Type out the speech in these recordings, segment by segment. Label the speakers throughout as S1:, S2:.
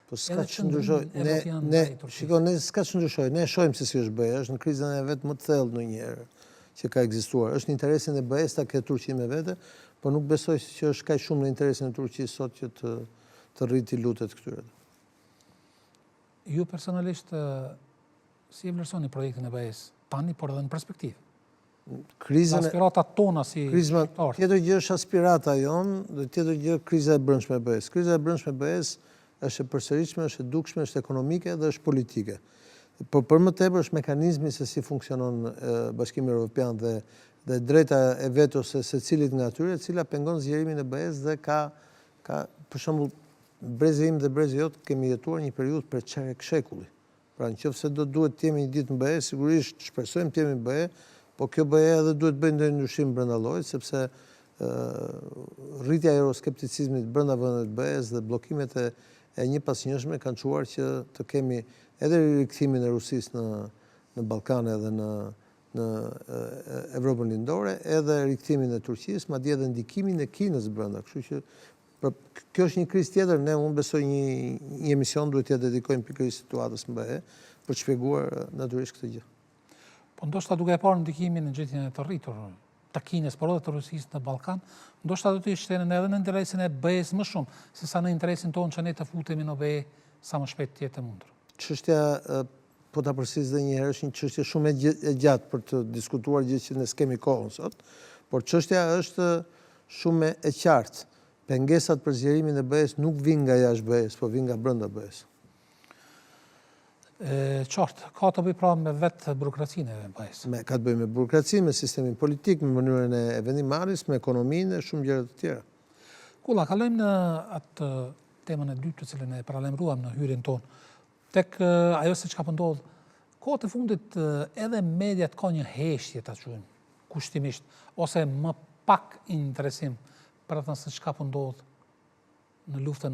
S1: Po s'ka që ndryshoj. Ne s'ka që ndryshoj. Ne shojmë se si është BE, është në krizën e vetë më të thellë ndonjëherë që ka ekzistuar. Është në interesin e BE-s ta ketë Turqinë me vete, por nuk besoj që është kaq shumë në interesin e Turqisë sot që të rriti lutet këtyre.
S2: Ju personalisht si e vlerësoni projektin e BE-s tani, por edhe në perspektivë? Aspiratat tona si shqiptar.
S1: Tjetër gjë është aspirata jonë dhe tjetër gjë kriza e brendshme e BE-s. Kriza e brendshme e BE-s është e përsëritshme, është e dukshme, është ekonomike dhe është politike. Por për më tepër është mekanizmi se si funksionon Bashkimi Evropian dhe drejta e vetos së secilit nga atyre, e cila pengon zgjerimin e BE-s dhe ka për shembull brezi im dhe brezi jot kemi jetuar një periudhë për çerek shekulli. Pra nëse do duhet të jemi një ditë në BE, sigurisht shpresojmë të jemi në BE, po kjo BE edhe duhet bëjë ndonjë ndryshim brenda llojit, sepse rritja e euroskepticizmit brenda vendeve të BE-s dhe bllokimet e një pasnjëshme kanë çuar që të kemi edhe rikthimin e Rusisë në Ballkane dhe në Evropën lindore, edhe rikthimin e Turqisë, madje edhe ndikimin e Kinës brenda. Kështu që kjo është një krizë tjetër, unë besoj një emision duhet t'ia dedikojmë pikërisht situatës në BE për të shpjeguar natyrisht këtë gjë.
S2: Po ndoshta duke e parë ndikimin në gjendjen e të rritur të Kinës, por edhe të Rusisë në Ballkan, ndoshta do të shtenen edhe në interesin e BE-s më shumë, sesa në interesin tonë që ne të futemi në BE sa më shpejt të jetë e mundur.
S1: Çështja, po ta përsëris edhe një herë, është një çështje shumë e gjatë për të diskutuar gjë që ne s'kemi kohën sot, por çështja është shumë e qartë. Pengesat për zgjerimin e BE-s nuk vijnë nga jashtë BE-s, po vijnë nga brenda BE-s.
S2: Qartë, ka të bëjë pra me vetë burokracinë e BE-s.
S1: Ka të bëjë me burokracinë, me sistemin politik, me mënyrën e vendimarrjes, me ekonominë e shumë gjëra të tjera.
S2: Kulla, kalojmë në atë temën e dytë të cilën e paralajmëruam në hyrjen tonë. Tek ajo se çka po ndodh, kohët e fundit edhe mediat ka një heshtje ta quajmë kushtimisht, ose më pak interesim për atë se çka po ndodh në luftën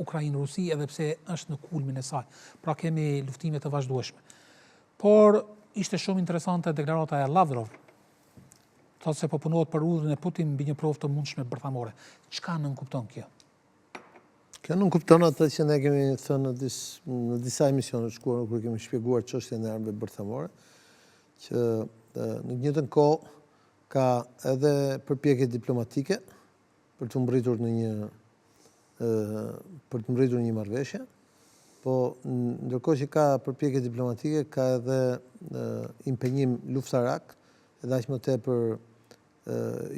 S2: Ukrainë-Rusi, edhe pse është në kulmin e saj. Pra kemi luftime të vazhdueshme. Por ishte shumë interesante deklarata e Lavrov, thotë se po punohet për urdhrin e Putin mbi një provë të mundshme bërthamore. Çka nënkupton kjo?
S1: Kjo nënkupton atë që ne kemi thënë në disa emisione të shkuara kur kemi shpjeguar çështjen e armëve bërthamore, që në të njëjtën kohë ka edhe përpjekje diplomatike për të mbërritur një marrëveshje, po ndërkohë që ka përpjekje diplomatike, ka edhe impenjim luftarak, edhe aq më tepër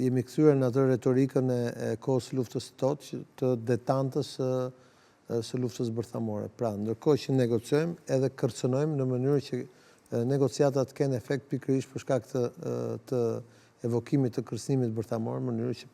S1: jemi kthyer në atë retorikën e kohës së luftës së totë, të detantës së luftës bërthamore. Pra, ndërkohë që negociojmë, edhe kërcënojmë në mënyrë që negociatat kenë efekt pikërisht për shkak të evokimit të kërcënimit bërthamor, në mënyrë që